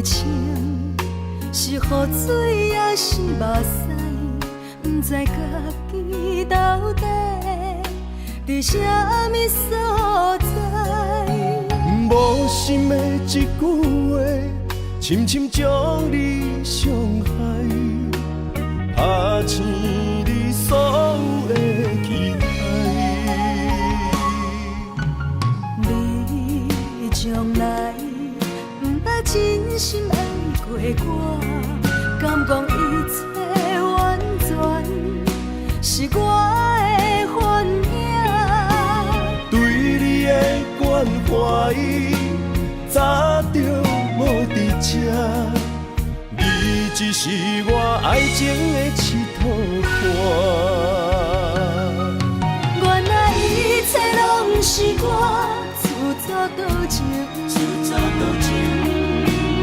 袂清，是雨水也是目屎，不知家己到底伫啥物所在。无心的一句话，深深将你伤害，拍醒你所有的期待。你从来不捌真心爱过我，敢讲一切完全是我的幻影？对你的关怀，早就无伫这，你只是我爱情的佚佗伴。原来一切拢是我自作多情，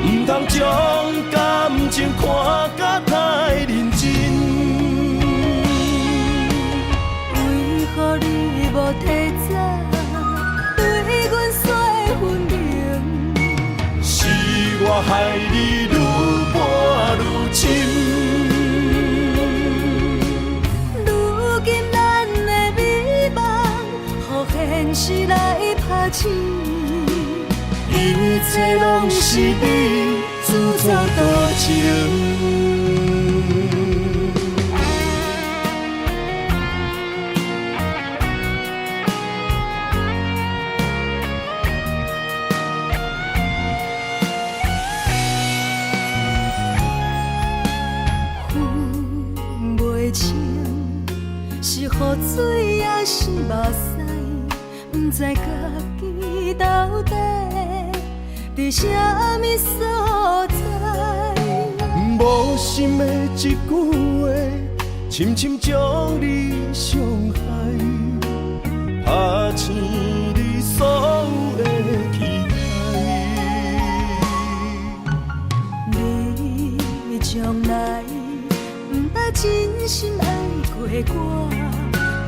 不通将感情看甲太认真。为何你无提早对阮说分明？是我害你愈搬愈深。如今咱的美梦，予现实来拍醒。一切拢是你自作多情。分袂清，是雨水也是目屎，不知家己到底伫啥物所在。无心的一句话，深深将你伤害，拍醒你所有的期待。你从来不捌真心爱过我，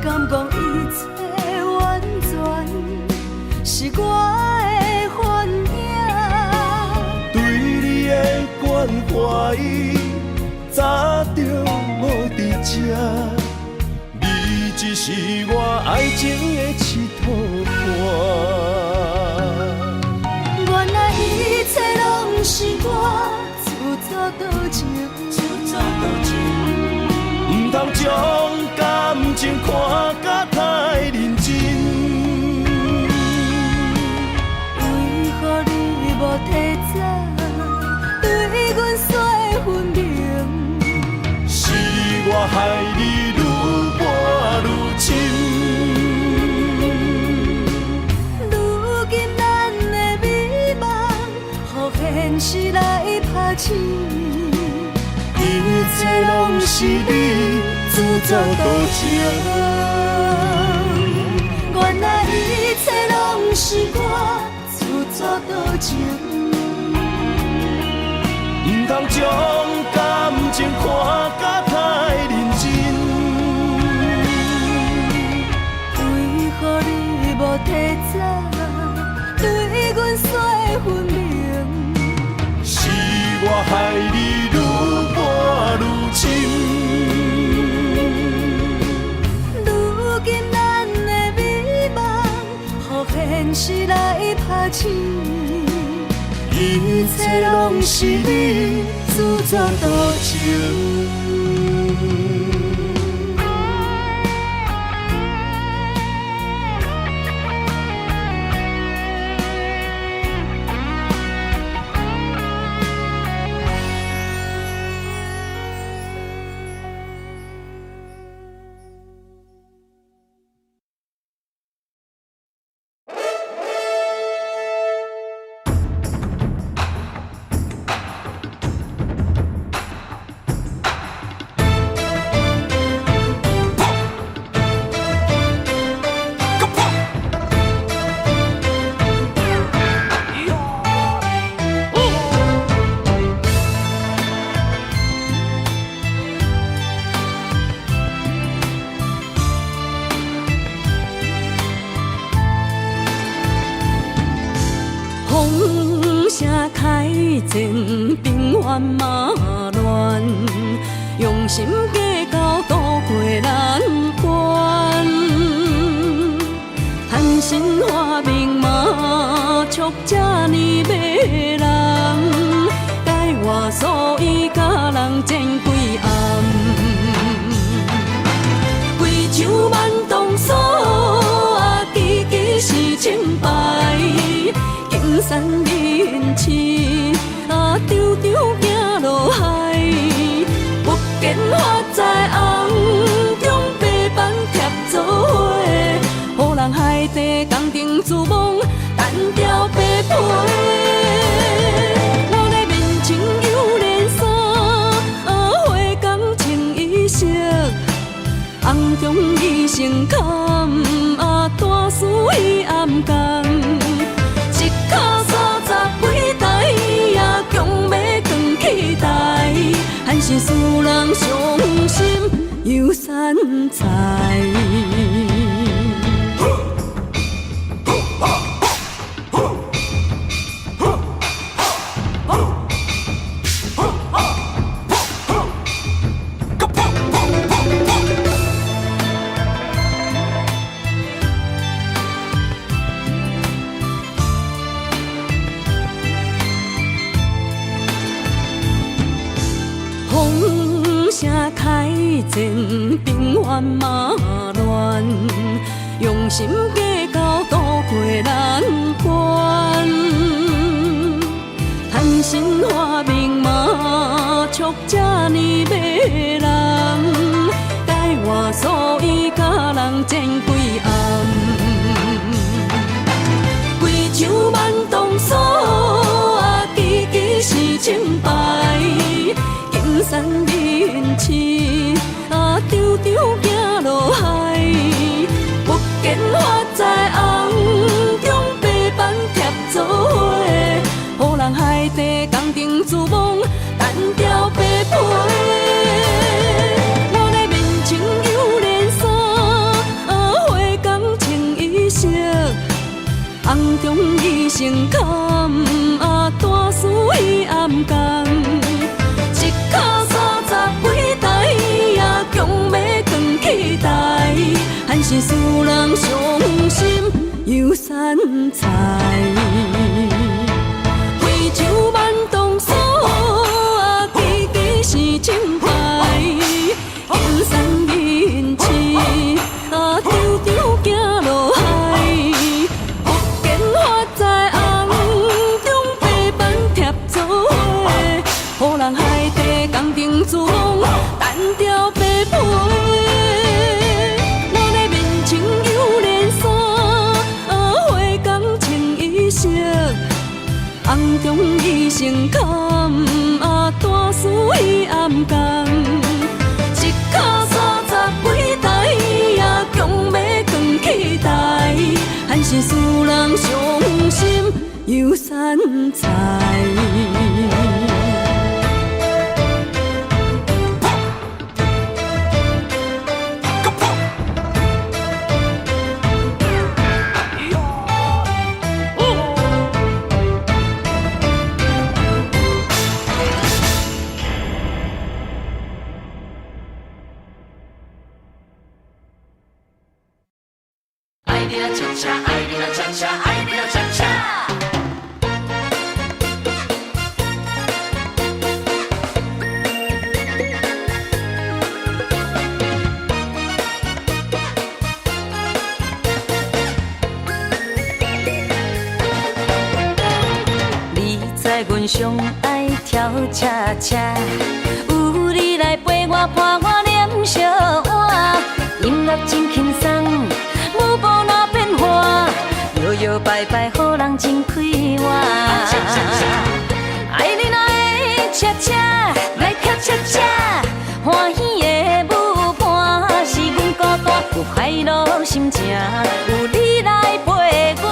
敢讲一切完全是我的幻影？对你的关怀，早就无伫这，你只是我爱情的佚佗伴。原来一切拢是我自作多情，不通将感情看甲太认真。为何你无提早对阮说分明？是我害你愈搬愈深。如今咱的美梦，予现实来拍醒。一切拢是你自作多情。原来一切拢是我自作多情。不通将感情看甲太认真。为何你无提早对阮说分明？是我害你愈搬愈深。如今咱的美梦，予现实来拍醒。一切拢是你自作多情。前，平原马乱，用心计较渡过难关。含辛化命嘛，促这呢迷人，改我所以甲人争几暗，贵州万冬锁啊，支支是清白，金山人市啊，张张行落海，不见花在红，中白板贴做伙。予人海底工程自忙，单调白皮。我的面前有连衫，花工穿衣裳，红中伊成坎，大事伊暗工。一脚30几台，强要扛起台，还是使人伤心又散财。开前，平原马乱，用心计较渡过难关。含辛化命嘛，促这呢迷人，改我所以甲人争几暗。贵州万冬锁啊，支支是清白，金山人市啊，张张行落海，不见花在红，中白板贴做伙，予人海底工程自忙，单调白皮。我的面前有连衫，花工穿衣裳，红中伊成坎，大事伊暗工。一脚30几台，强要扛起台，还是使人伤心又散财。贵州万冬锁支支是清白，金山人市张张行落海，不见花在红，中白板贴做伙，予人海底工程自忙，单调白皮。我的面前有连衫，花工穿衣裳，红中伊成坎，大事伊暗工。一脚30几台，强要扛起台，还是使人伤心又散财。爱你啦恰恰，爱你啦恰恰，爱你啦恰恰。你知阮上爱跳恰恰，有你来陪我伴我念小碗，音乐真轻松。舞步若变化，摇摇摆摆，予人真快活。爱你若会恰恰，来跳恰恰，欢喜的舞伴是阮孤单，有快乐心情，有你来陪我，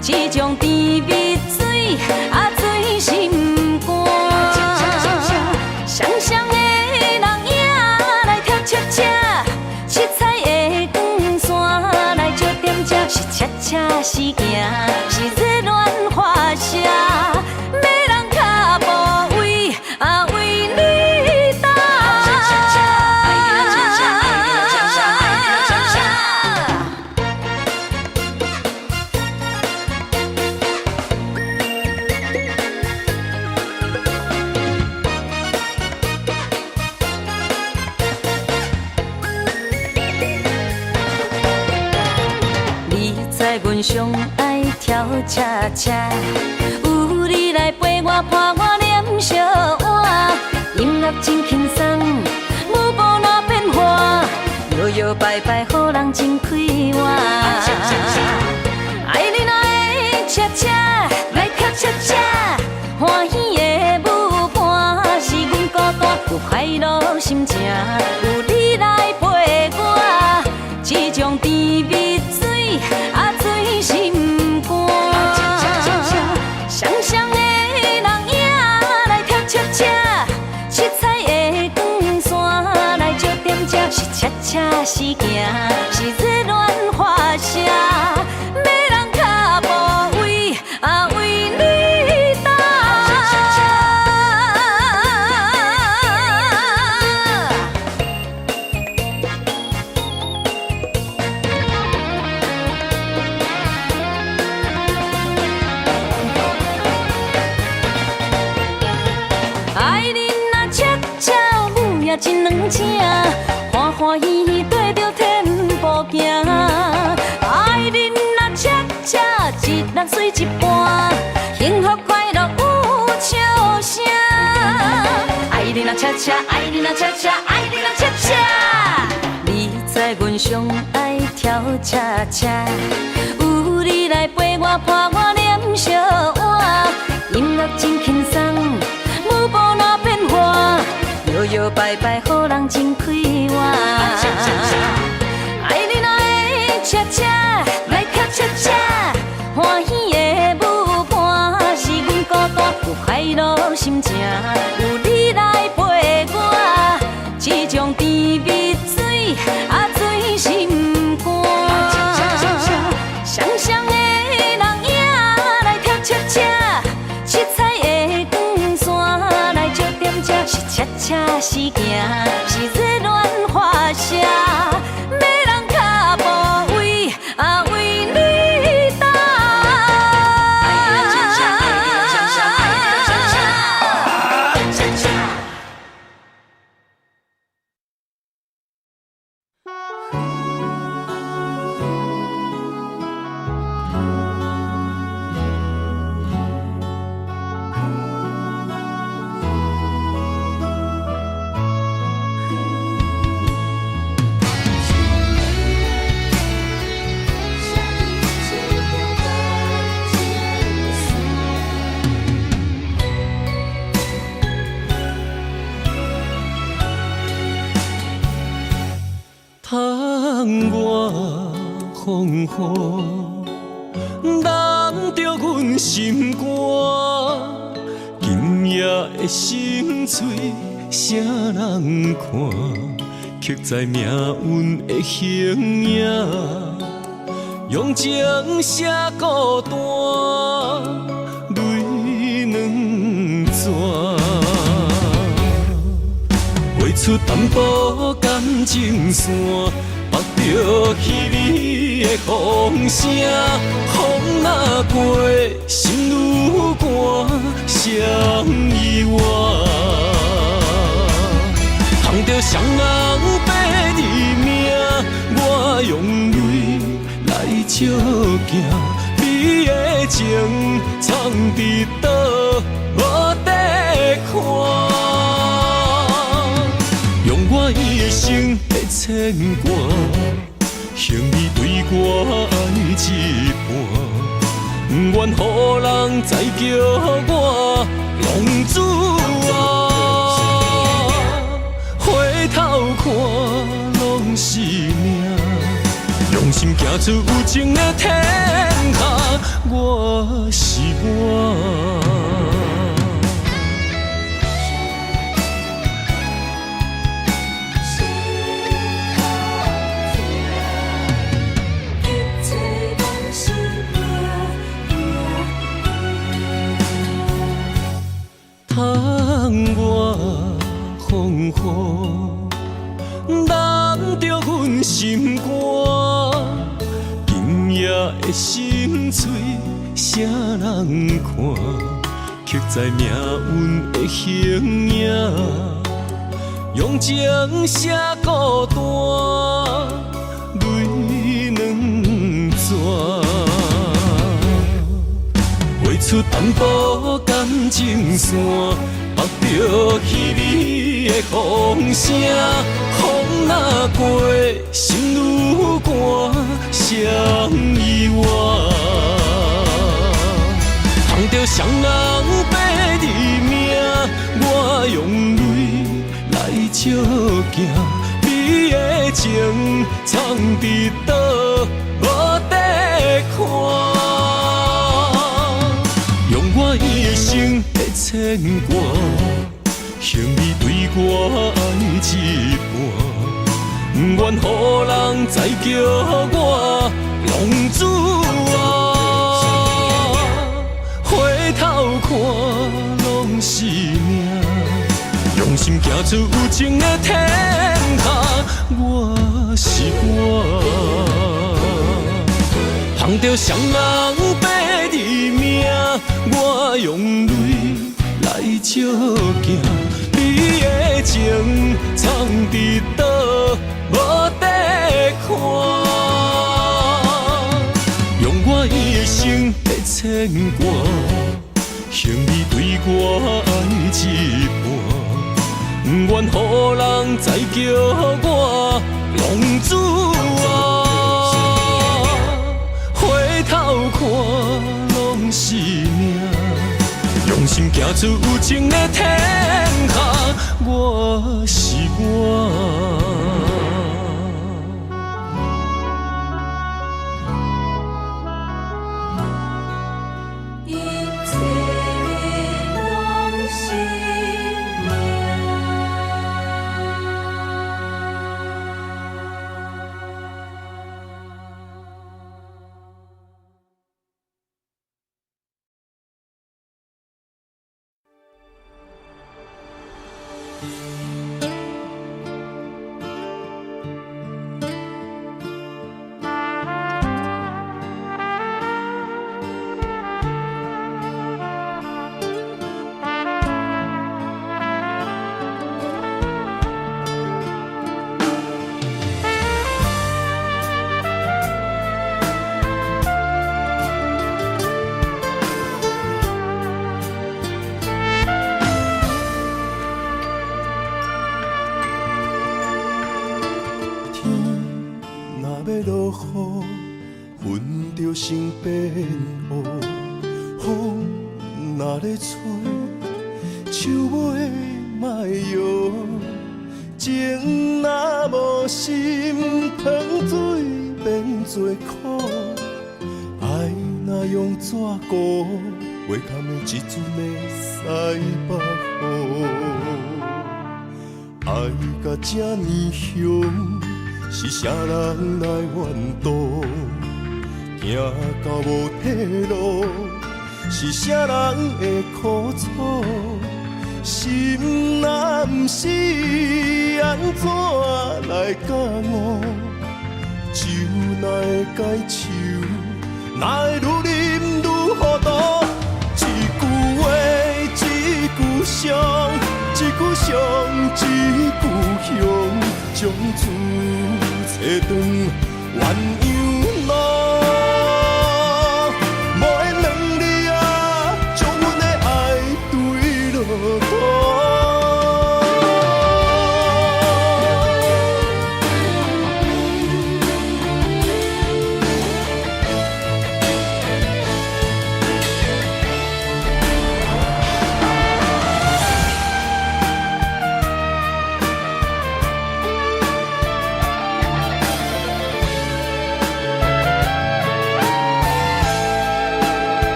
这种甜蜜水醉心肝。双双的人影来跳恰恰，七彩的光线来照点这，是恰恰是行，是热恋花谢，要人看。阮上爱跳恰恰，有你来陪我伴我念小碗，音乐真轻松，舞步哪变化，摇摇摆摆，予人真快活。爱你哪会恰恰，来跳恰恰，欢喜的舞伴是阮孤单，有快乐心情，有你来陪我，这种甜蜜水醉心肝。双双的人影来跳恰恰，七彩的光线来照点这，是恰恰是行，是热恋花谢，要人脚步为为你踏。爱你若恰恰，舞也真软正，欢欢喜喜对着天步行。爱你若恰恰，一日水一半，幸福快乐有笑声。爱你若恰恰，爱你若恰恰，爱你若恰恰。你知阮上爱跳恰恰，有你来陪我伴我念小碗，音乐真轻松。舞步哪变化，摇摇摆摆，予人真快活。爱你哪会恰恰，来跳恰恰，欢喜的舞伴是阮孤单，有快乐心情，有你来陪我，这种甜蜜水醉心肝。双双的人影来跳恰恰，七彩的光线来照点这，是恰恰是行，是热恋花谢，要人脚步为为你踏。窗外风雨，难着阮心肝。今夜的心碎，谁人看？刻在命运的形影，用情写孤单，泪两逝。画出淡薄感情线，绑着彼你的风声。风若过，心愈寒，谁意外？通着双人白字名，我用泪来照镜。你的情藏伫倒，无得看。用我一生的牵挂，向你对我爱一半，不愿予人再叫我浪子啊！回头看拢是命，用心行出有情的天下，我是我。窗外风雨，难着阮心肝。今夜的心碎，谁人看？刻在命运的形影，用情写孤单，泪两逝。出淡薄感情线，目着稀微的风声，风若过，心愈寒，谁意外？碰着双人白字名，我用泪来照镜。你的情藏伫倒，无得看。用我一生的牵挂，向你对我爱一半，不愿予人再叫我浪子啊。回头看，拢是命。用心行出有情的天下，我是我。碰着双人白字名，我用泪来照镜。你的情藏伫倒，无得看。用我一生的牵挂，向你对我爱一半。不愿予人再叫我浪子啊！回头看，拢是命。用心行出有情的天下，我是我。心变黑，风若咧吹，树尾莫摇。情若无心，糖水变做苦。爱若用纸糊，袂堪的一阵的西北雨。爱甲这呢凶，是啥人来怨妒？行到无退路，是啥人会苦楚？心若不是，安怎来感悟？酒哪会解愁？哪会愈啉愈糊涂？一句话，一句伤，一句伤，一句香，将厝找转鸳鸯路。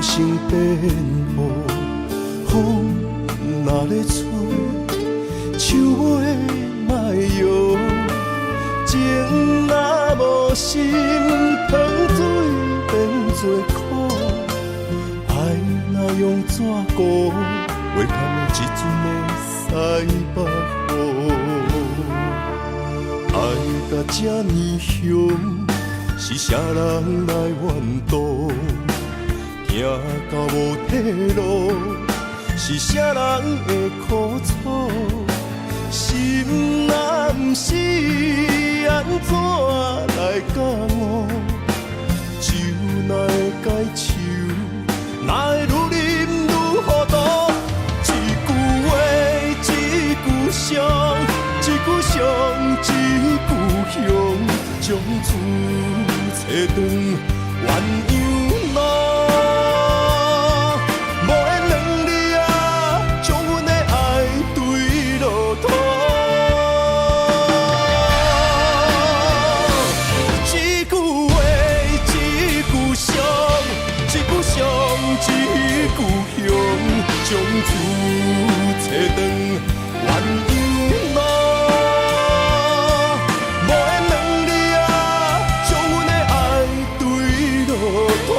心变黑，风若咧吹，树尾莫摇。情若无心，糖水变做苦。爱若用纸糊，袂堪的一阵的西北雨。爱甲这呢凶，是啥人来怨妒？行到无退路，是啥人的苦楚？心难死，安怎来觉悟？酒哪会解愁？哪会愈啉愈糊涂？一句话，一句伤，一句伤，一句香，将厝找转鸳鸯路。无缘两字啊，将阮的爱对落土。一句话，一句伤，一句伤，一句香，将厝找转鸳鸯路。无缘两字啊，将阮的爱对落土。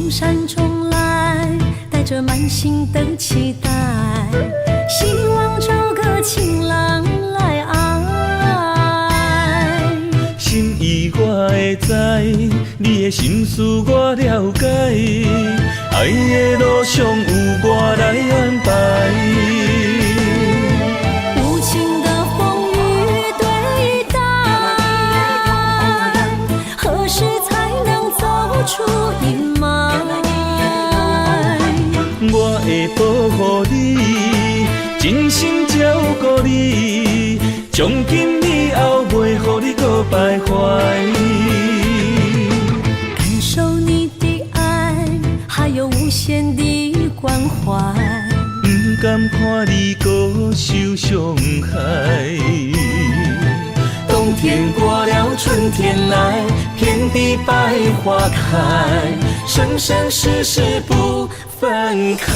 山中来，带着满心的期待，希望找个情郎来爱。心意我会知，你的心思我了解，爱的路上有我来安排。无情的风雨对待，何时才能走出阴霾？我会保护你，真心照顾你，从今以后袂予你搁徘徊。感受你的爱，还有无限的关怀，不甘看你搁受伤害。冬天过了，春天来，遍地百花开，生生世世不分开。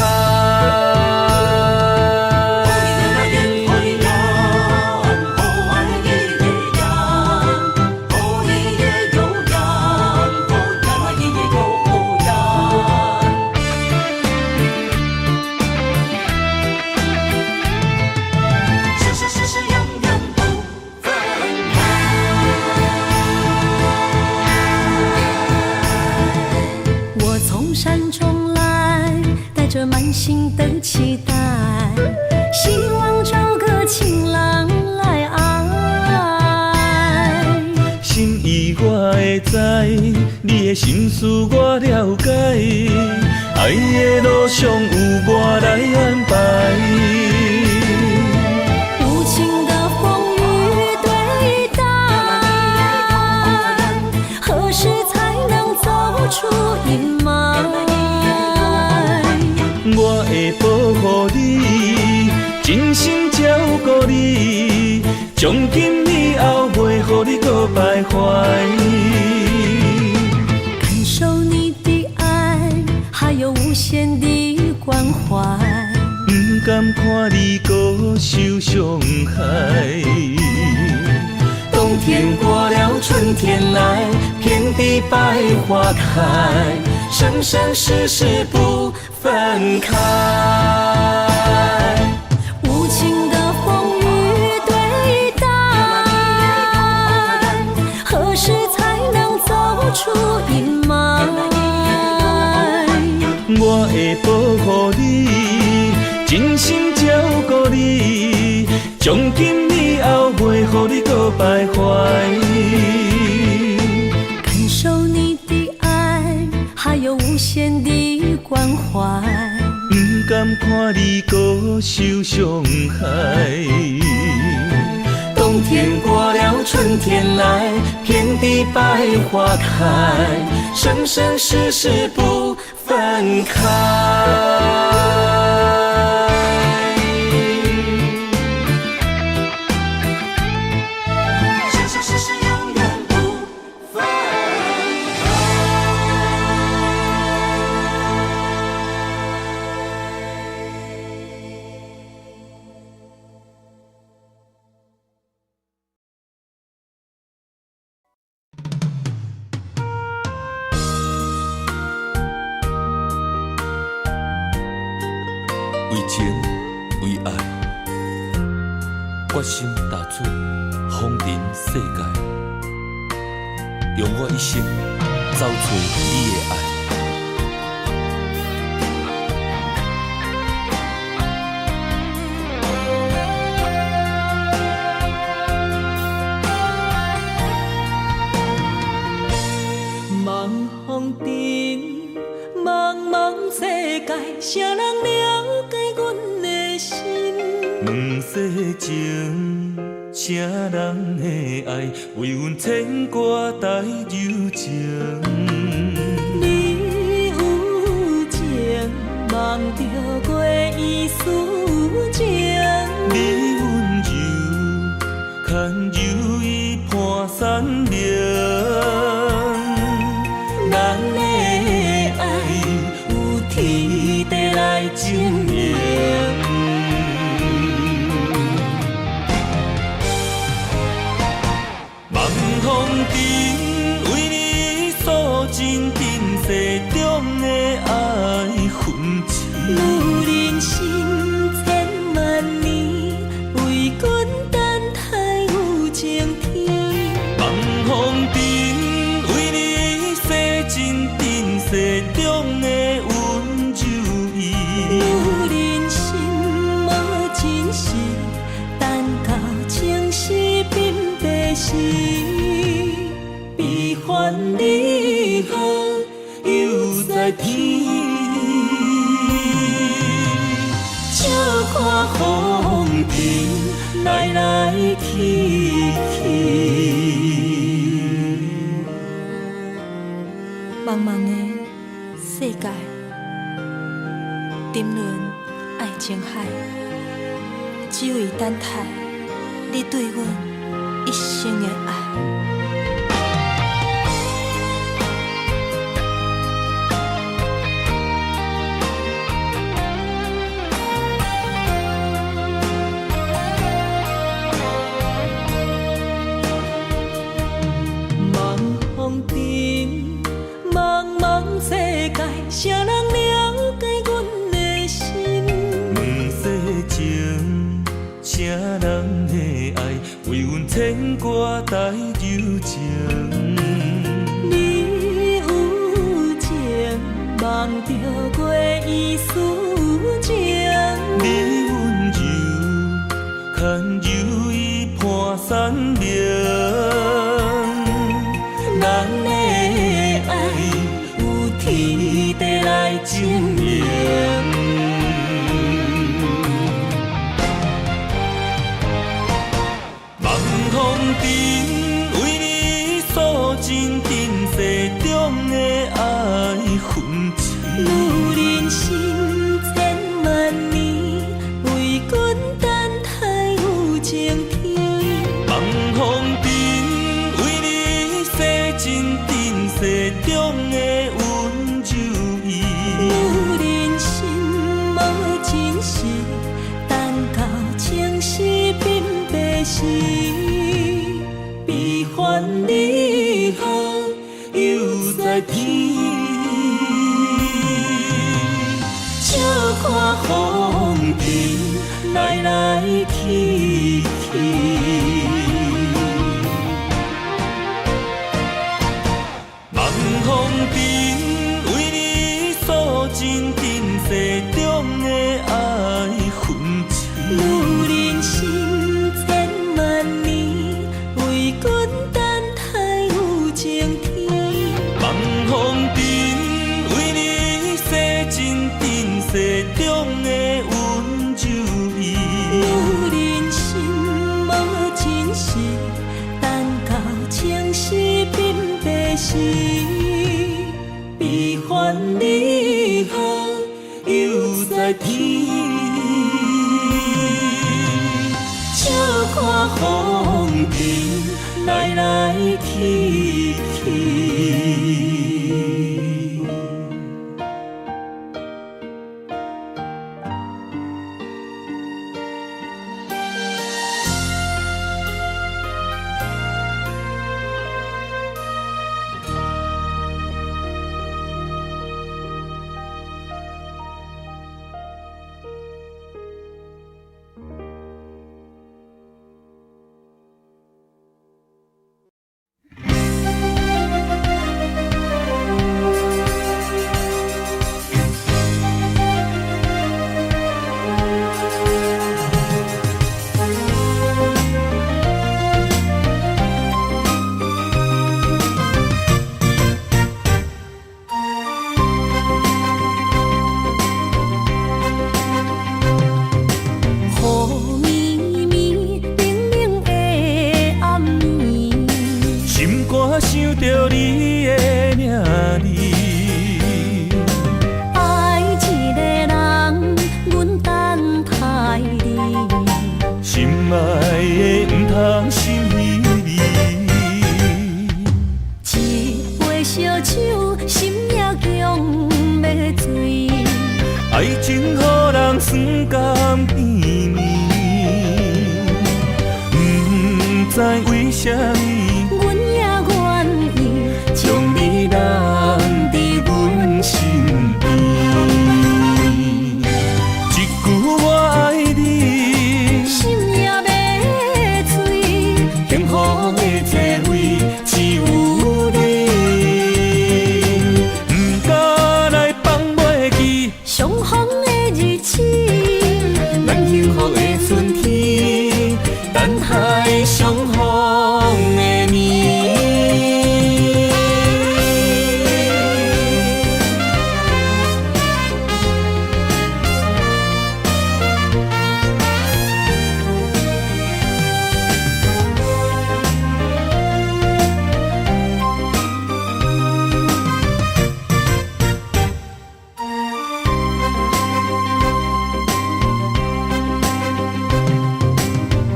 山中来，带着满心的期待，希望找个情郎来爱。心意我会知，你的心思我了解，爱的路上有我来安排。无情的风雨对待，何时才能走出阴霾？我会保护你，真心照顾你，从今以后袂予你搁徘徊。感受你的爱，还有无限的关怀，不甘看你搁受伤害。冬天过了，春天来，遍地百花开，生生世世不分开。无情的风雨对待，何时才能走出阴霾？我会保护你，真心照顾你，从今以后袂予你搁徘徊。感受你的爱，还有无限的关怀。不甘看你搁受伤害。冬天过了，春天来，遍地百花开，生生世世不分开。生生世世永远不分为情为爱，决心踏出风尘世界，用我一生找找你的爱。茫风尘，茫茫世界，谁人了解阮的心？问世情，啥人的爱，为阮牵挂带柔情。你有情，望着过伊思情。你温柔，牵柔伊伴山岭。咱的爱有天地来证明。望风尘为你诉尽今世中的爱痕迹。有人生千万年，为阮等待有情天。望风尘为你洗尽今世中的温柔意。有人心无真实，等到情丝鬓白时，悲欢离合又在天。笑看风尘来来去去。茫茫的世界，沉沦爱情海，只为等待你对阮一生的爱。茫风尘，茫茫世界，谁人了解阮的心？问世情，啥人的爱，为阮牵挂带柔情。你有情，望着过伊思情。你温柔，牵柔伊伴山岭。咱的爱有天地来证明。望风尘为你诉尽今世中的爱痕迹。有人生千万年，为阮等待有情天。望风尘为你洗尽今世中的温柔意。有人心无真实，等到情丝鬓白时，悲欢离合又在天。笑看风尘来来去去。望风尘为你诉尽今是悲欢离合犹在天，笑看风景来来去去。想着你的名字，爱一个人，阮等待你，心爱的不通心离。一杯烧酒，心也强要醉。爱情予人酸甘甜蜜，不知为什么，阮也愿意将你留伫阮身边。一句我爱你，心也要碎。幸福的座位只有你，不敢来放袂记相逢的日子，咱幸福的春天，等待相逢的年。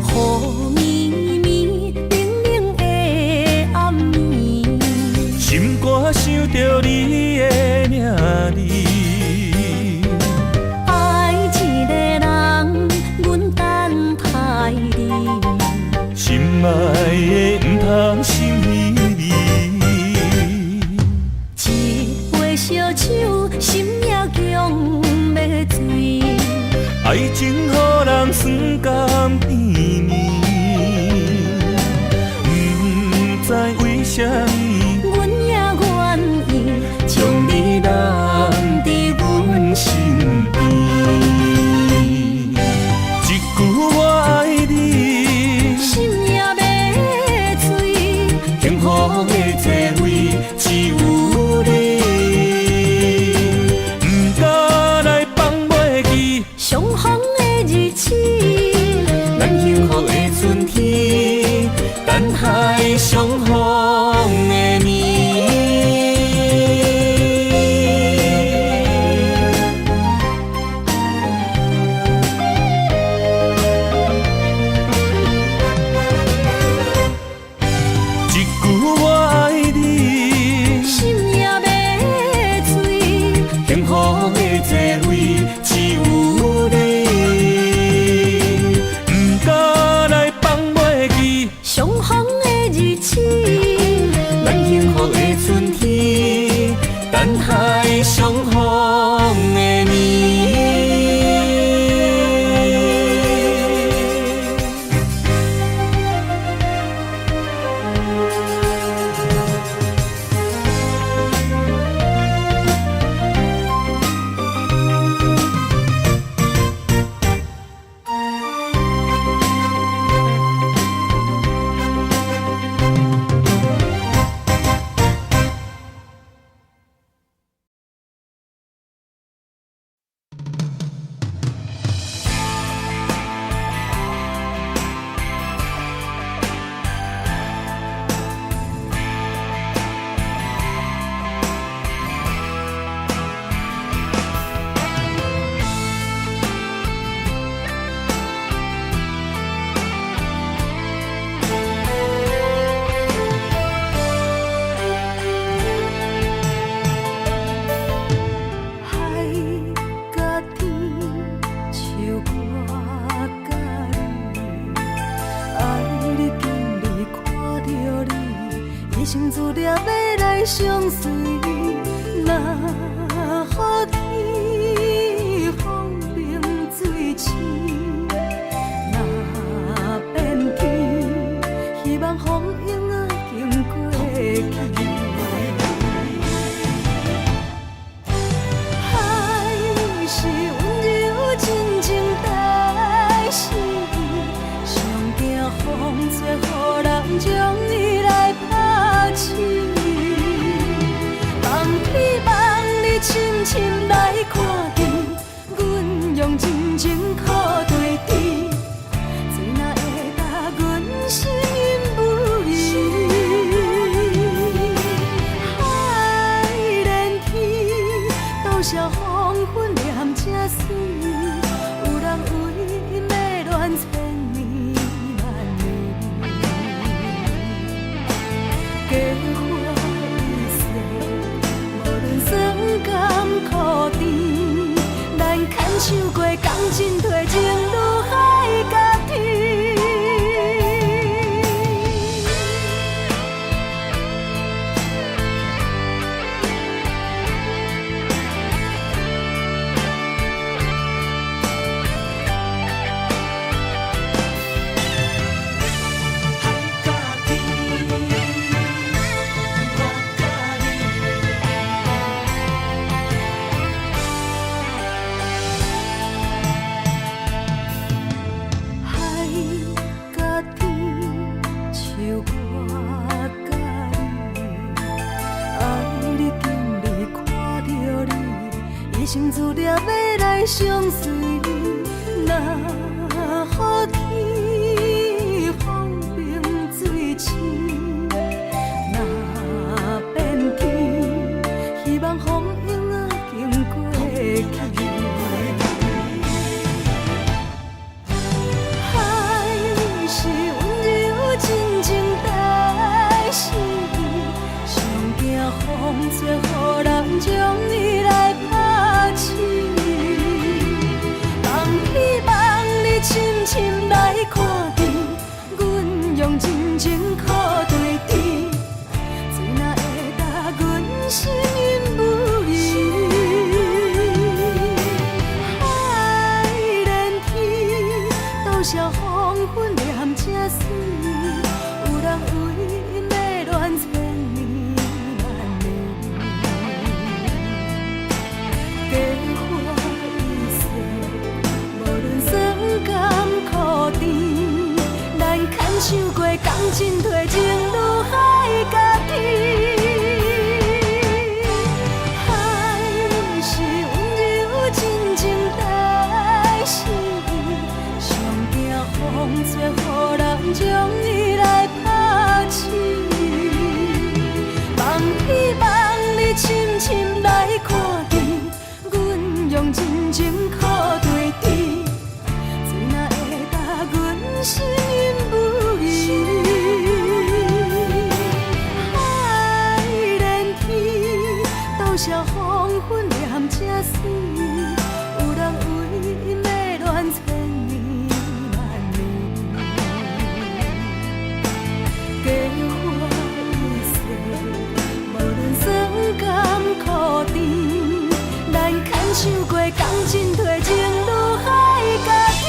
雨绵绵，冷冷的暗暝，心肝想着你的名字，爱一个人，阮等待你，心爱的不通心离。一杯烧酒，心也强要醉。爱情予人酸甘甜蜜，不知为什么，阮也愿意将你留伫阮身边。一句我爱你，心也要碎。幸福的座位只有你，不敢来放袂记相逢的日子，咱幸福的春天，等待相逢的年。一句我爱你，心也要碎。幸福的座位只有你，不敢来放袂记相逢的日子，注定要来相随，若予天风平水清，若变天，希望风影仔经过去。海是温柔真情代是意，上惊风吹，予人将伊来拍醒。望希望你深深来看见，阮用真情靠对峙，谁若会答阮心因不移？海连天，多少黄昏念这水，有人为因要恋千年万年。加花一世，无论酸甘苦甜，咱牵手过共进退，情如海甲天。心注定要来相随，若予天风平水清，若变天，希望风影仔经过去。海是温柔真情代是意，上惊风吹，予人将伊来拍醒。望希望你深深来看见，阮用真情靠对峙，谁若会答阮心因不移？海连天，多少黄昏念这水，有人为因要恋千年万年。加花一世，无论酸甘苦甜，咱牵手过共进退，情如海甲天。海是温柔真情代是意，上惊风吹，予人将伊来拍醒。望希望你深深来看见，阮用真情靠对峙，谁若会答阮心因不移？海连天，多少黄昏念这水，有人为因要恋千年万年。加花一世，无论酸甘苦甜，咱牵手过共进退，情如海甲天。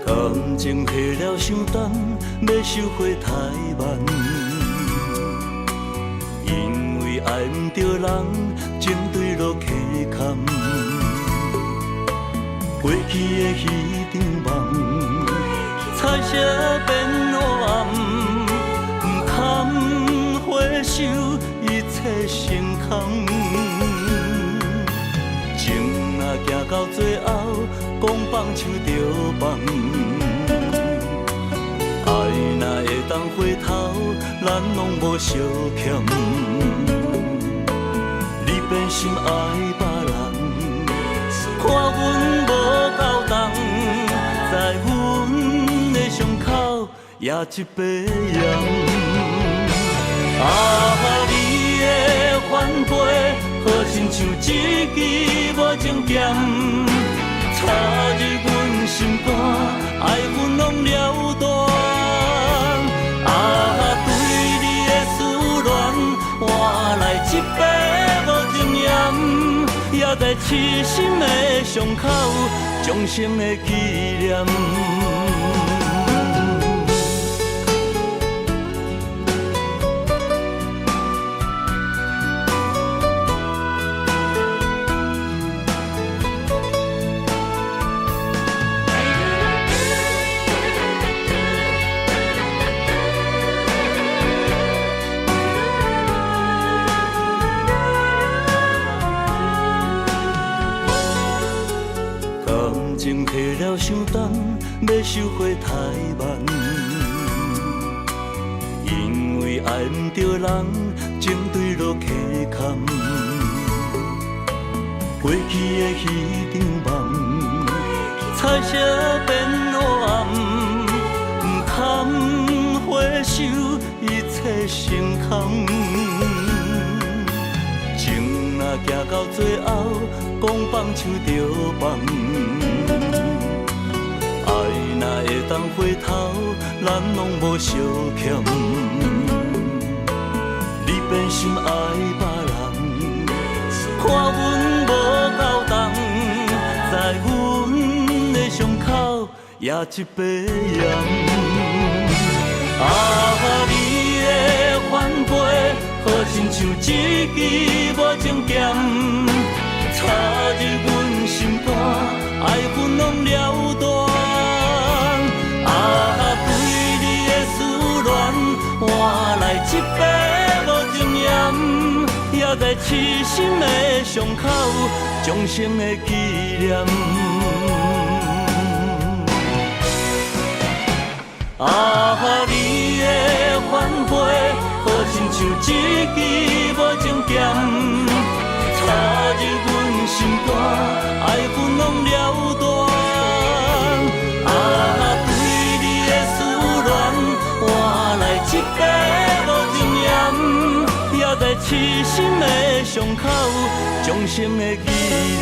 感情下了伤重，要收回太慢。因为爱唔着人，情对落溪坎。过去的彼场梦，彩色变黑暗。受一切成空。情若行到最后，讲放手就放。爱若会当回头，咱拢无相欠。你变心爱别人，看阮无够重，在阮的伤口也一杯盐。啊，你的反背，好亲像一支无情剑，插入阮心肝，爱阮拢了断。啊，对你的思恋，换来一杯无情盐，也在痴心的伤口，终生的纪念。情褪了伤重，要收回太慢。因为爱不着人，情对落溪坎。过去的迄场梦，彩色变黑暗，不堪回首，一切成空。情若行到最后，讲放手就放。若会当回头，咱拢无相欠。你变心爱别人，看阮无够重，在阮的伤口也一杯盐。啊，你的反背，好亲像一支无情剑，插入阮心肝，爱阮拢了断。换来一杯无情盐，也在痴心的伤口，终生的纪念。啊，你的反背，好亲像一支无情剑，插入阮心肝，爱阮拢了断。一杯无情盐，也在痴心的伤口，终生的纪念。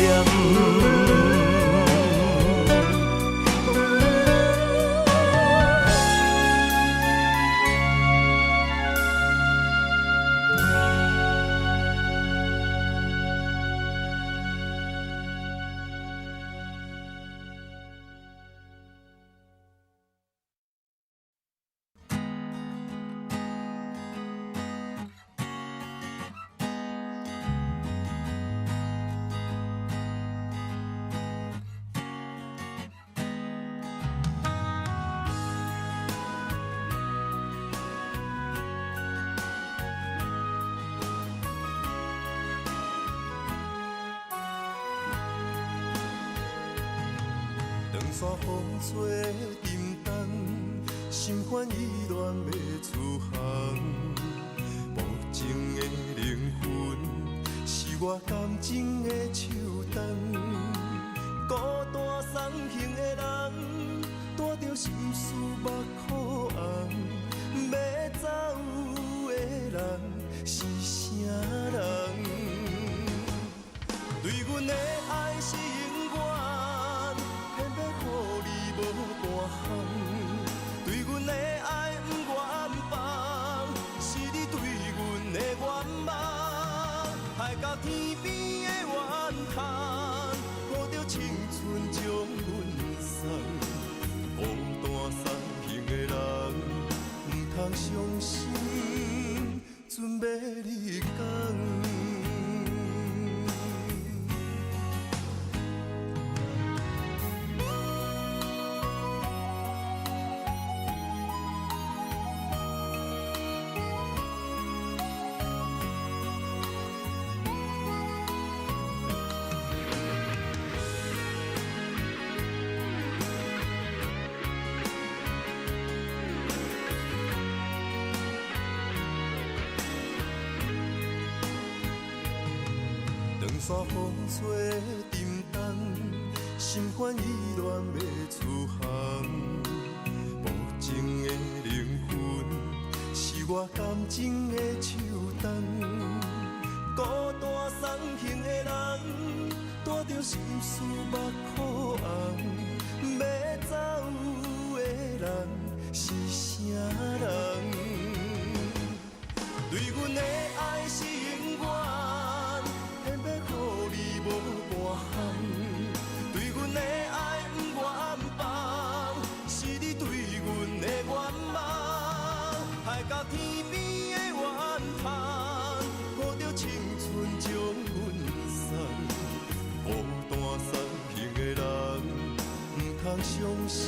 山风吹沉重，心烦意乱要出航。无情的灵魂，是我感情的手重。孤单送行的人，带着心事目眶红。要走的人是啥人？对阮的爱是永远。偏偏予你无大项，对阮的爱不愿放，是你对阮的愿望，害到天边的怨叹，抱着青春将阮送。孤单送行的人，不通伤心，准要离港。风吹沉重，心烦意乱要出航。无情的灵魂，是我感情的手动。孤单送行的人，带着心事目眶红。要走的人是啥人？对阮的爱是永远，偏要予你无半项。对阮的爱不愿放，是你对阮的愿望。海到天边的怨叹，抱着青春将阮送。孤单送行的人，不通伤心，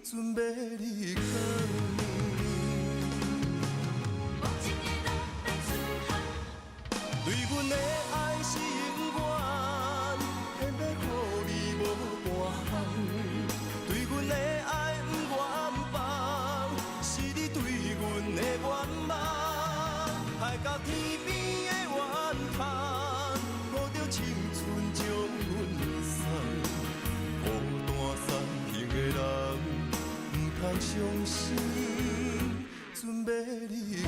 准要离开。对阮的爱是永远，偏要予你无半项。对阮的爱不愿放，是你对阮的愿望。海到天边的怨叹，抱着青春将阮送。孤单送行的人，不通伤心，准要离开。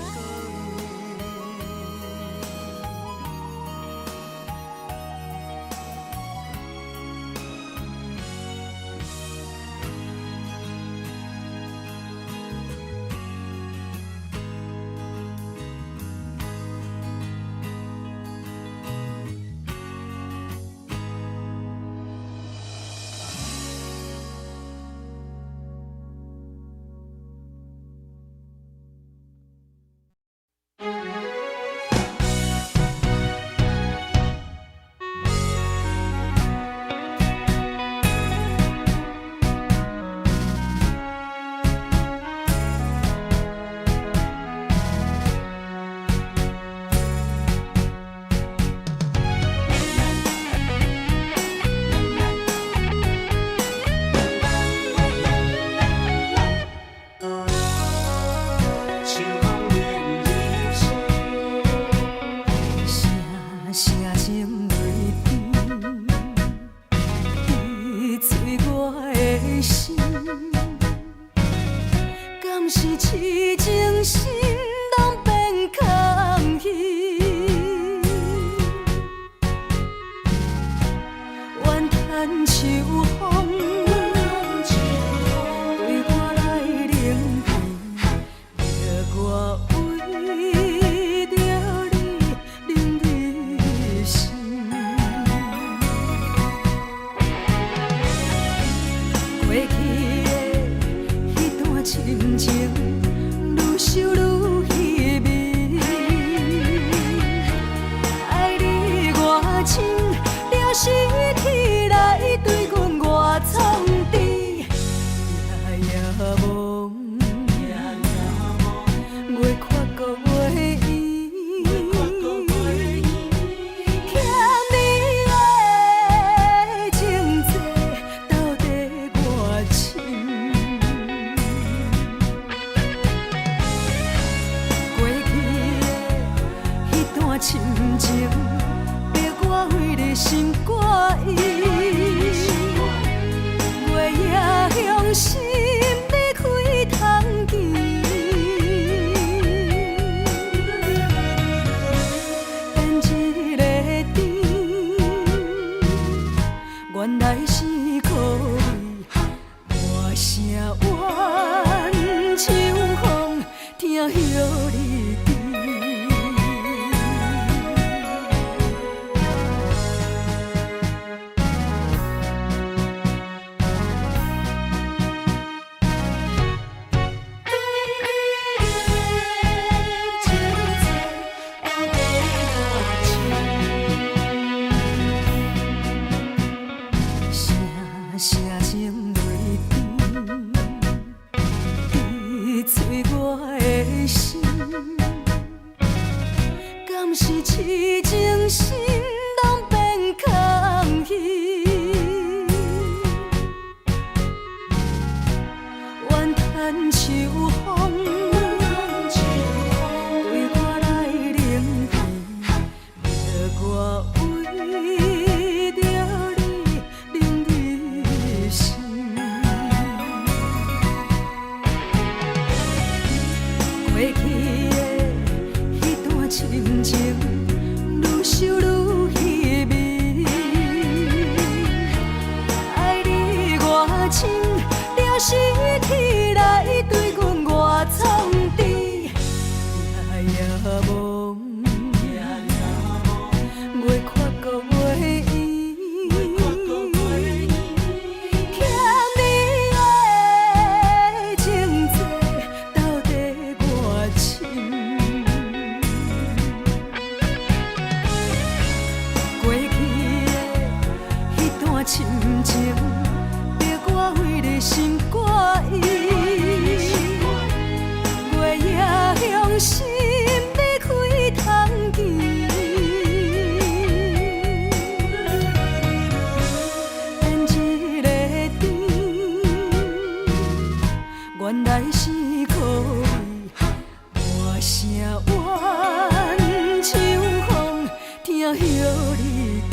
我亲，了尸体来对阮外创治，夜夜梦，袂看过袂圆，欠你的情债到底偌深？过去的迄段深情，逼我为你心肝意。月夜向心要开通见，连一个甜，原来是可以换声怨秋风，听晓你甜。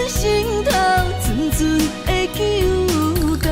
心头阵阵的纠结。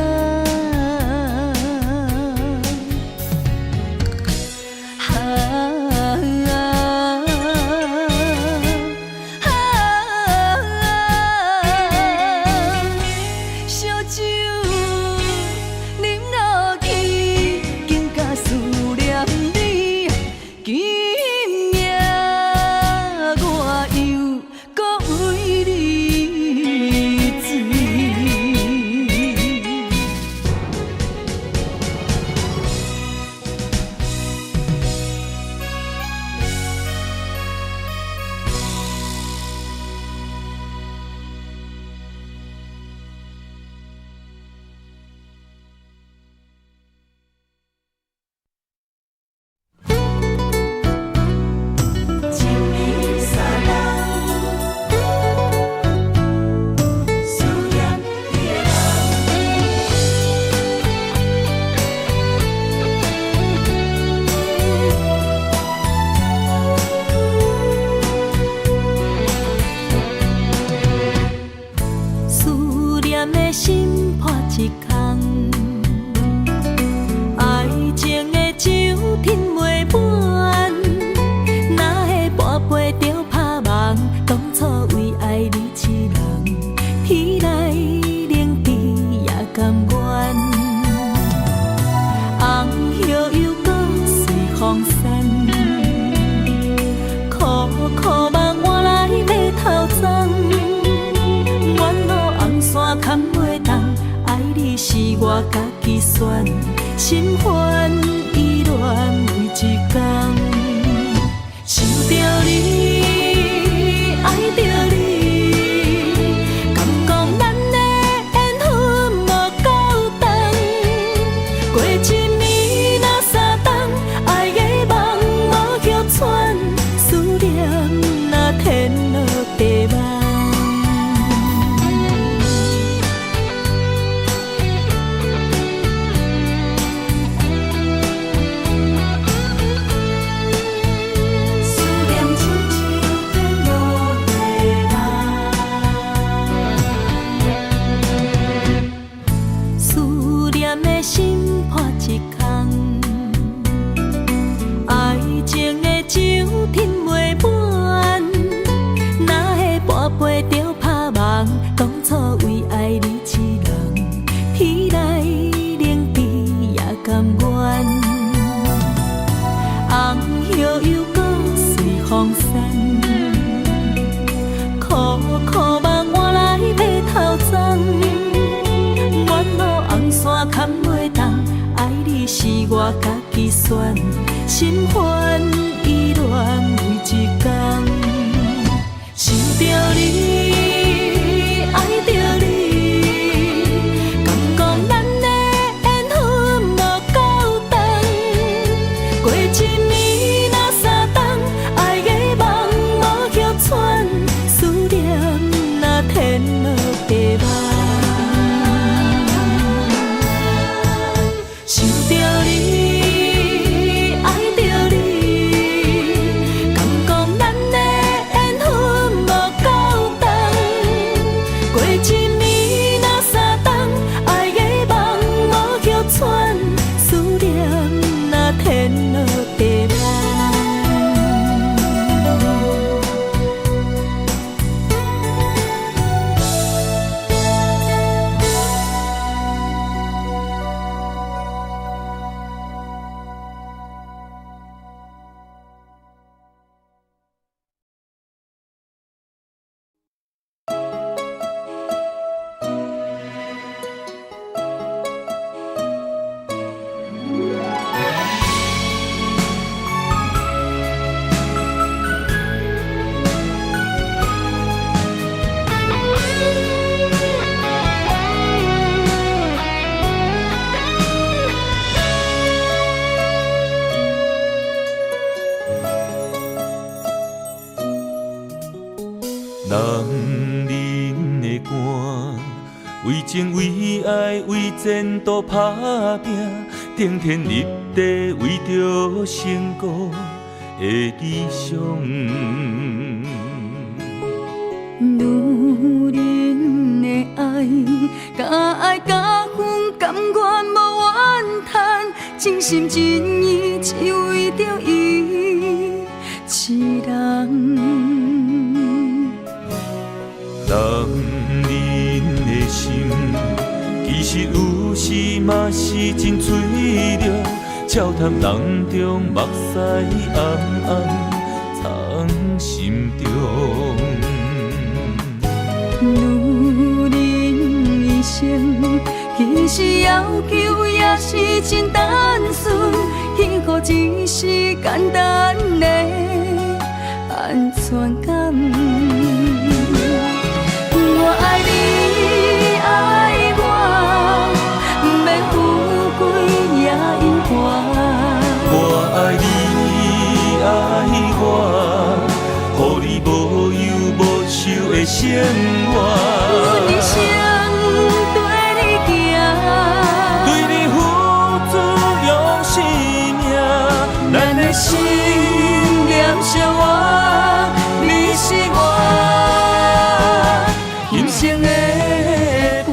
我家己选，心烦意乱为一天，想着你，爱着你，敢讲咱的缘分无够长，过一暝若三冬，爱的梦无叫喘，思念若天落地网。我家己选，心烦意乱为一天，想着你，爱着你，敢讲咱的缘分无够长，过一暝若三冬，爱的梦无叫喘，思念若天落地网。想着你，爱着你，敢讲咱的缘分无够长，过一暝若三冬，爱的梦无叫喘，思念若天落地网。男人的肝，为情为爱为前途打拼，顶天立地为着成功的理想。女人的爱，甲爱甲恨，甘愿无怨叹，真心真意只为着伊一人。男人的心，其实有时嘛是真脆弱，笑谈人中目屎暗暗藏心中。女人一生，其实要求也是真单纯，幸福只是简单的安全感。我爱你，爱我，不免富贵也永远。我爱你，爱我，予你无忧无愁的生活。一生对你行，对你付出用生命，咱的心念相活，你是我。人生的伴。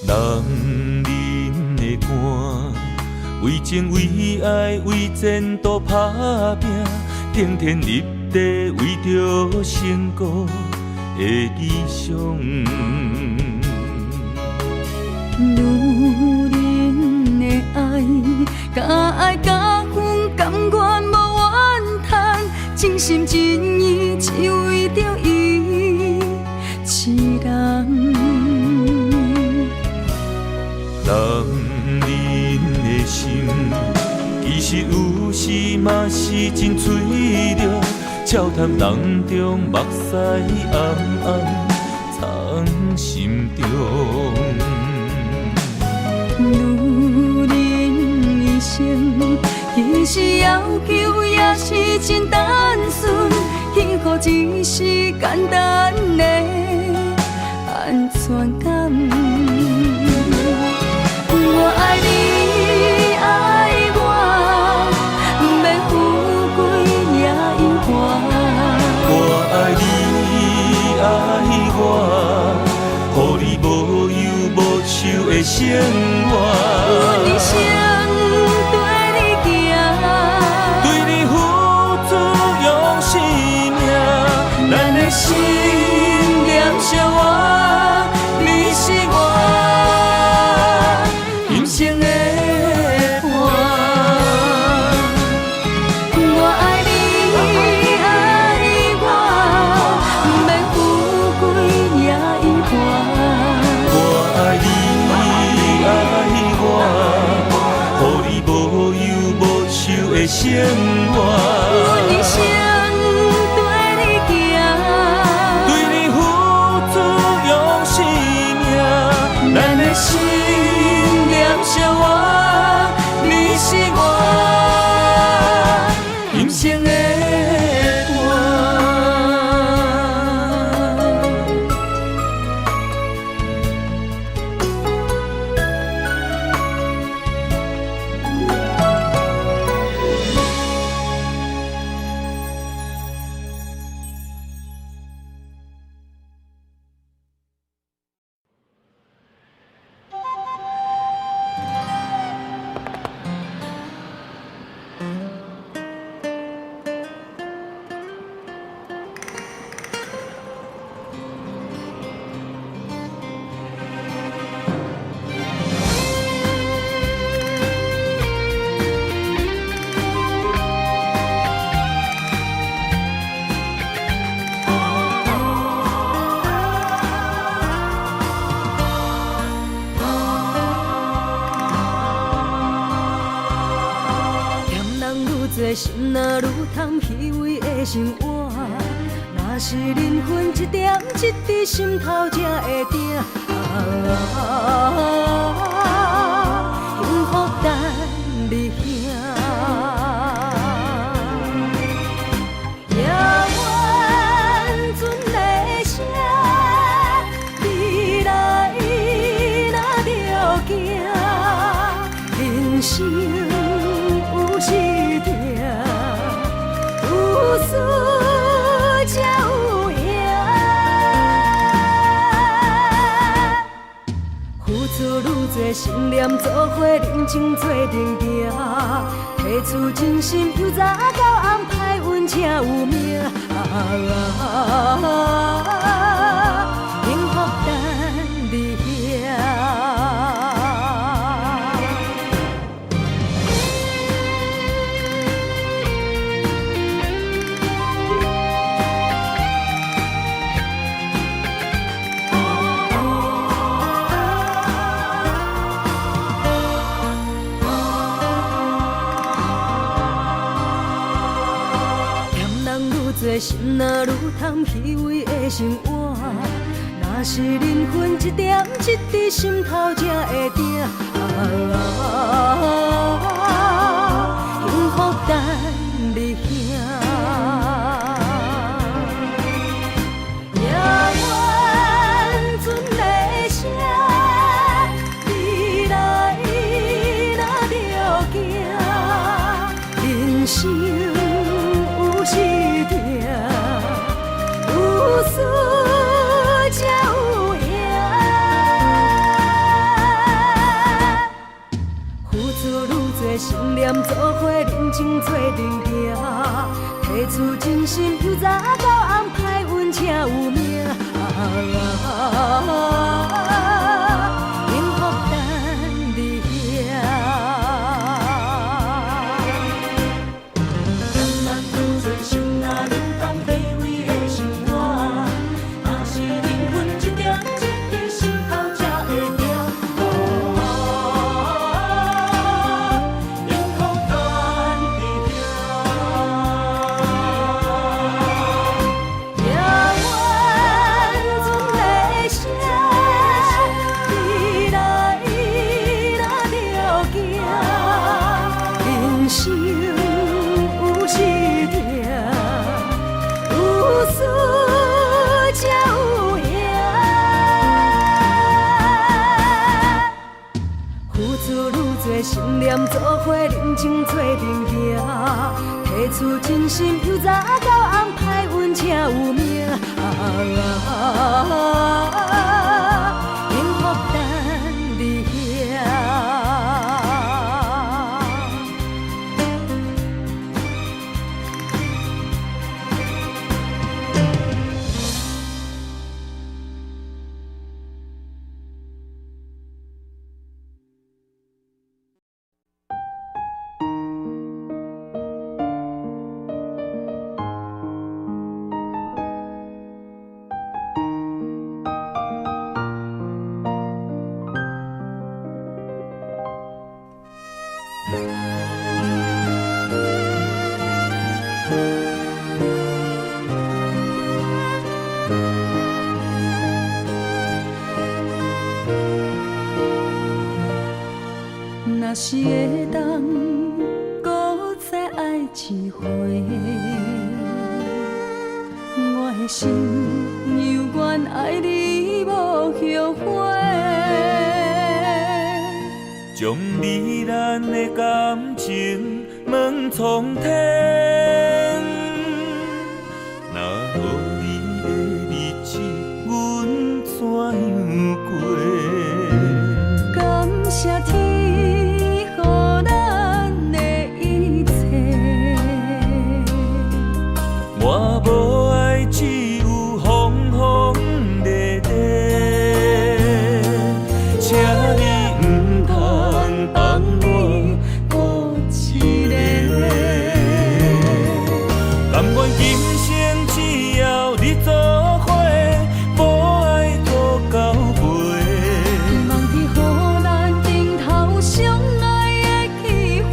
男人的肝，为情为爱为前途打拼。顶天立地为着成功的理想。女人的爱，甲爱甲恨甘愿无怨叹，真心真意只为着伊一人。男人的心，其实有时嘛是真脆弱，笑谈人中目屎暗暗藏心中。女人一生，其实要求也是真单纯，幸福只是简单的安全感。我爱你，爱我，不免富贵也永远。我爱你，爱我，予你无忧无愁的生活。我一生对你行，对你付出用生命，咱的心念相活，你是我人生的伴。我爱你，爱我，不免富贵也永远。我爱你，爱我，予你无忧无愁的生活。我一生对你行，对你付出用生命，咱的心念相活，你是我人生的伴。心若愈通虚伪的生活，若是人分一点一滴心头才会定。幸福等你行，也愿存的声，未来若着行，人生有时定，有输才有赢。付出愈多，心念做伙，人情做阵行。提出真心，由早到暗，歹运才有命。幸福等你行。心若愈通虚伪的生活，若是人分一点一滴心头才会定。幸福等你行，也愿存的声，未来若着行，人生有时定，有输才有赢。付出愈念做伙认真做阵行，提出真心，由早到暗，歹运请有命。幸福等你遐。若是会当搁再爱一回，我的心犹原爱你无后悔。将你咱的感情问苍天，若予你的日子，阮怎样过？感谢天，予咱的一切。我无爱，只有风风雨雨。请你唔通放我孤一个。甘愿今生只要你做伙，无爱搁交陪。望天予咱顶头相爱的机会。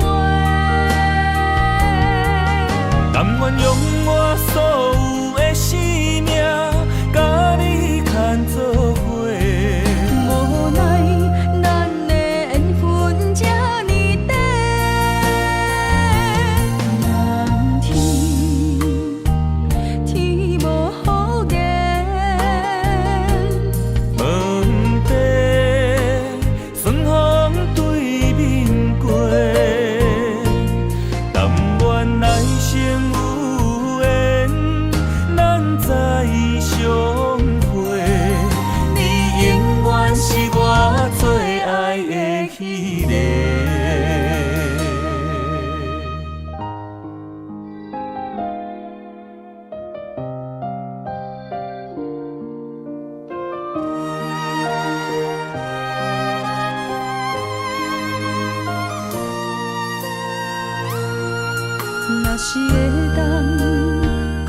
甘愿用我所有的生命，甲你牵做伙。无奈咱的缘分这呢短，人天无好言。问题顺风对面过，但愿来生有缘，咱再相会。你永远是我最爱的迄个。若是会当搁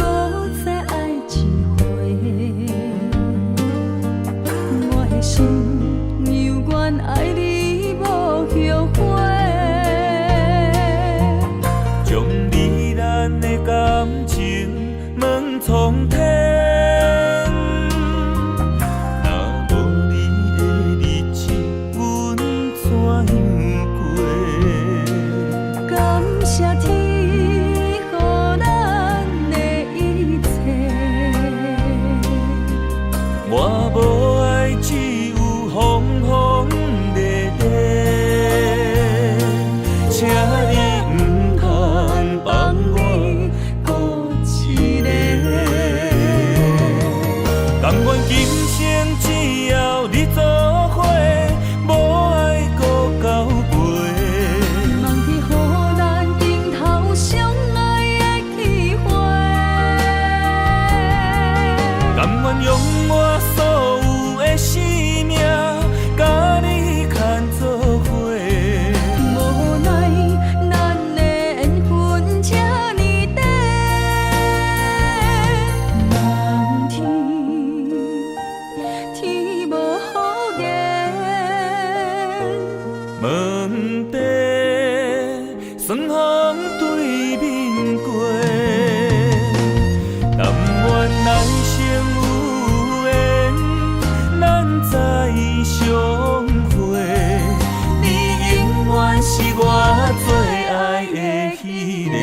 再爱一回，我的心犹原爱你无后悔。将你咱的感情问苍天，若无你的日子，阮怎样过？感谢天，予咱的一切。我无爱，只有风风雨雨。请你唔通放我孤一个。甘愿今生只要你做伙，无爱搁交陪。望天予咱顶头相爱的机会。甘愿用我所有的生命，甲你牵做伙。无奈咱的缘分这呢短，人天无好言。问题顺风对面过，但愿来生有缘，咱再相会。你永远是我最爱的迄个。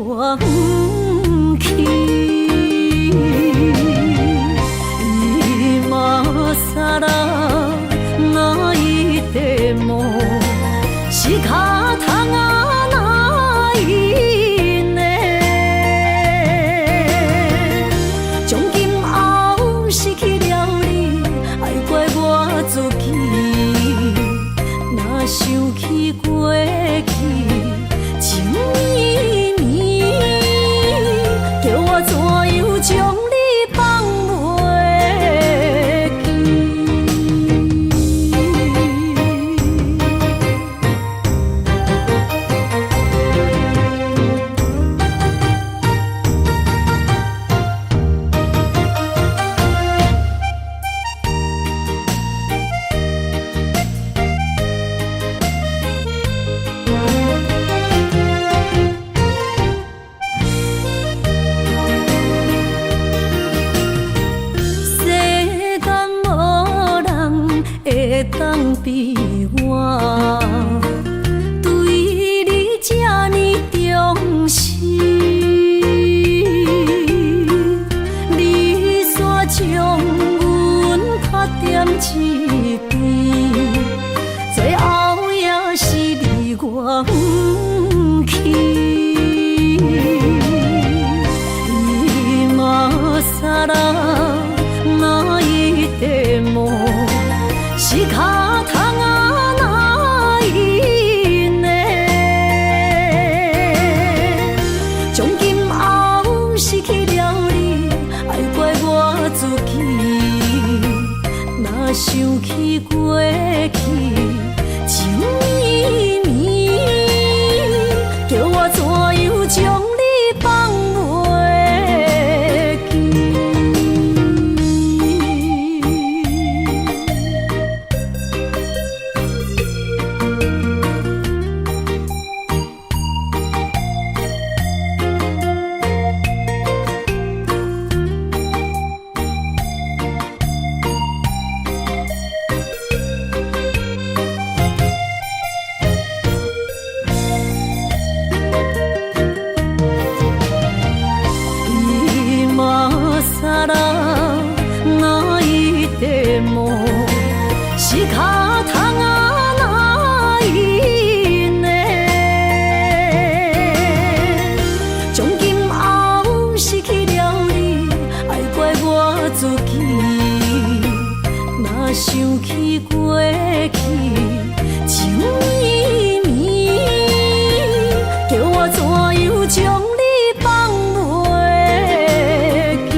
我不去。今さら泣いても仕方がないね。从今后失去了你，爱怪我自己。若想起过去情绵绵，叫我怎样将你放袂当比我对你这呢重视，你煞将阮拍点一边，最后也是你我不去。今さら泣いても仕方がないね。从今后失去了你，爱怪我自己。若想起过去情绵绵，叫我怎样将你放袂记。さら泣いても仕方がないね。从今后失去了你，爱怪我自己。若想起过去情绵绵，叫我怎样将你放袂记。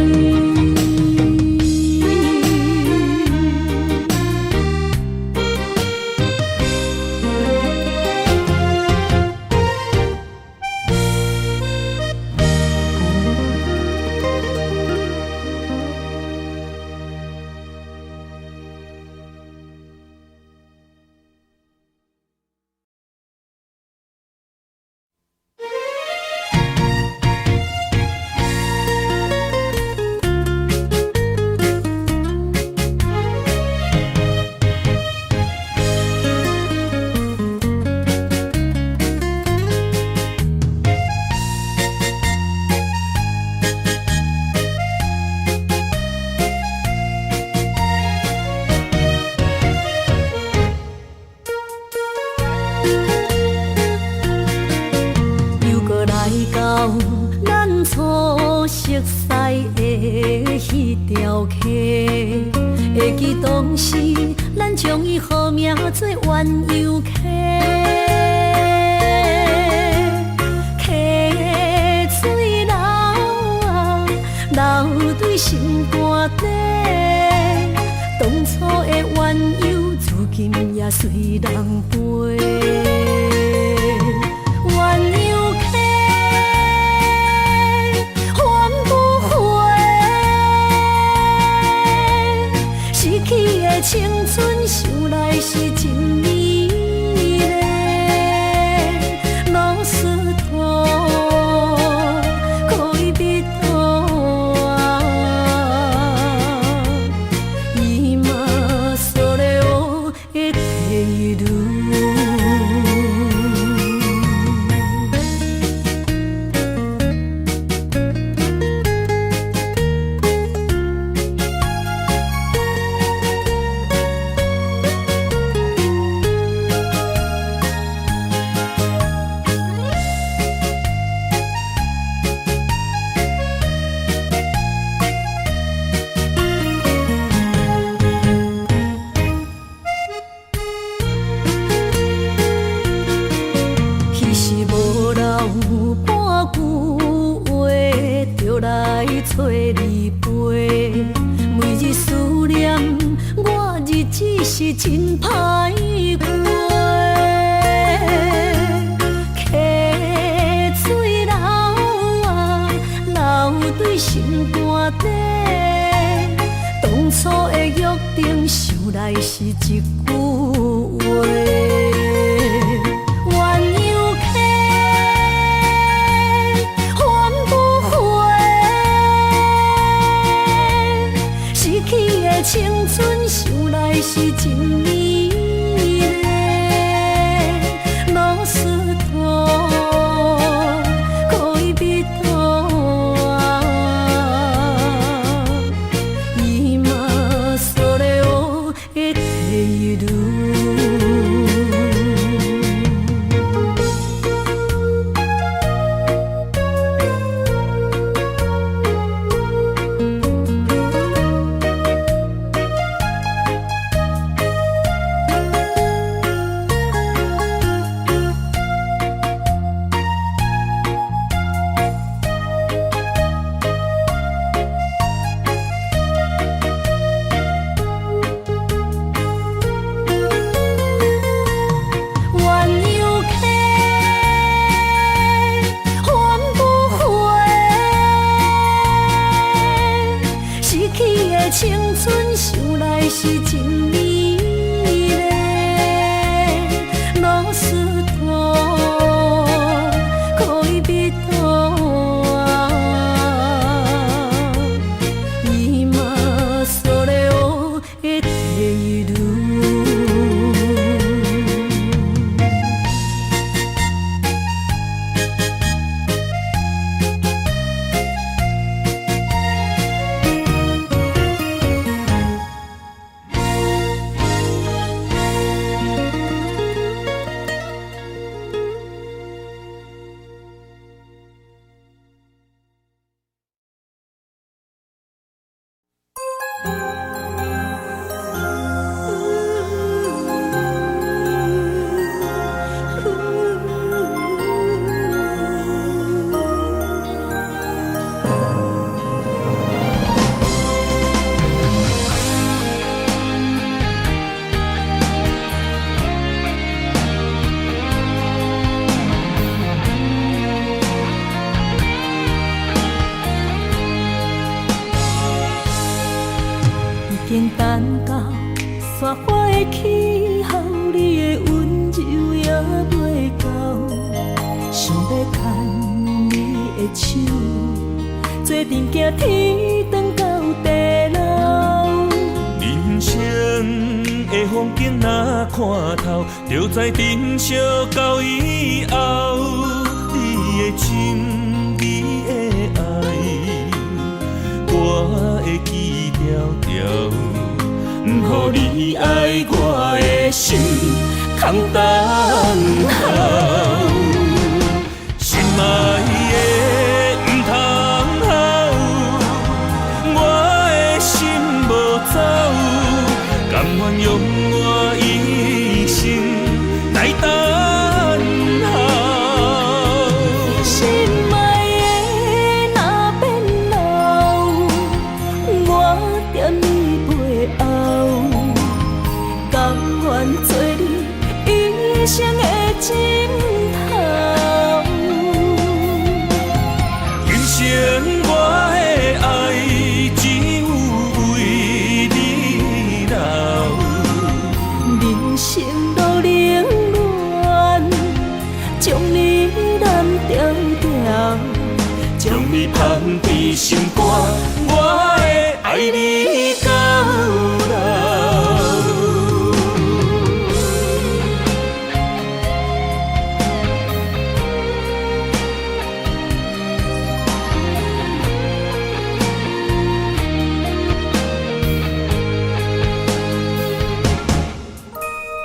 咱初熟悉的迄条溪，会记当时咱将伊号名做鸳鸯溪。溪水流啊，流对心肝底。当初的鸳鸯，如今也随人飞。鸳鸯溪。失去的青春，想来是真美丽。老师徒，可以比途啊，今それを得ている。句话，就来找你陪。每日思念，我日子是真歹过。溪水流啊，流对心肝底。当初的约定，想来是一句话。青春想来是真美丽，老师徒恋人今それを得ている。青春想来是真美丽，老师徒恋人今それを得ている。已经等到雪花的气候，你的温柔也袂到，想要牵你的手，做阵行天长到地老。人生的风景若看透，就知珍惜到以后。你的情，你的爱，我会记条条。不予你爱我的心空等候，心爱的不通好，我的心无走，甘愿用我一生来等候。心爱的若变老，我踮你背后，甘愿做你一生的枕头。今生我的爱只有为你留，人生路冷暖，将你揽条条，将你放伫心肝，我会爱你到老。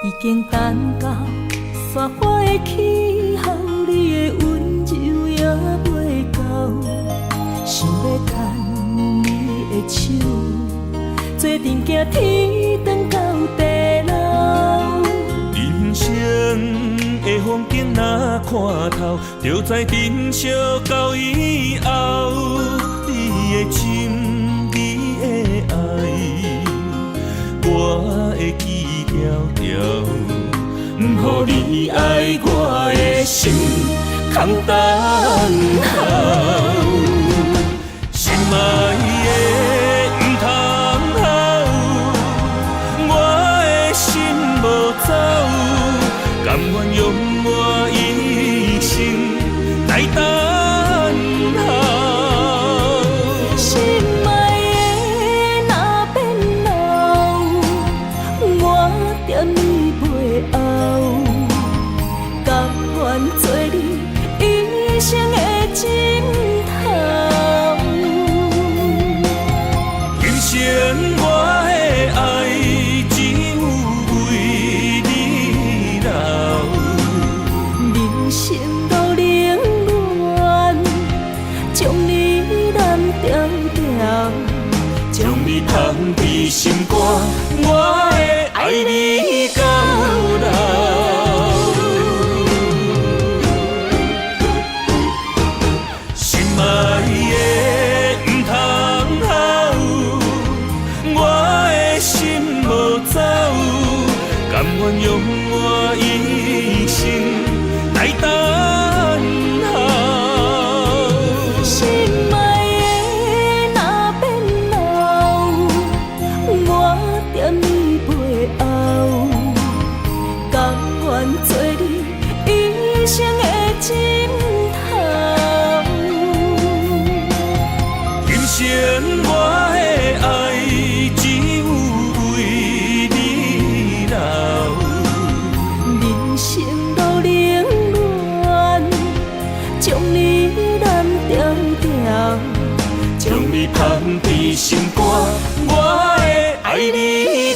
已经等到雪花的气候，你的温柔也袂到，想要牵你的手，做阵行天长到地老。人生的风景若看透，就知珍惜到以后。你的心，你的爱，我会记条条。不予你爱我的心，空等候。心爱的不通好，我的心无走，甘愿用我一生来等候。心爱的若变老，我踮你背后，甘愿做你一生的枕头。今生我的爱只有为你留，人生路冷暖，将你揽条条，将你放伫心肝，我会爱你到老。心爱的不通好，我的心无走，甘愿用我一生来等候。心爱的若变老，我踮你背後，甘願做你一生的枕頭。今生我的愛只有為你留，人生路冷暖，將你攬條條，將你放伫心肝，我會愛你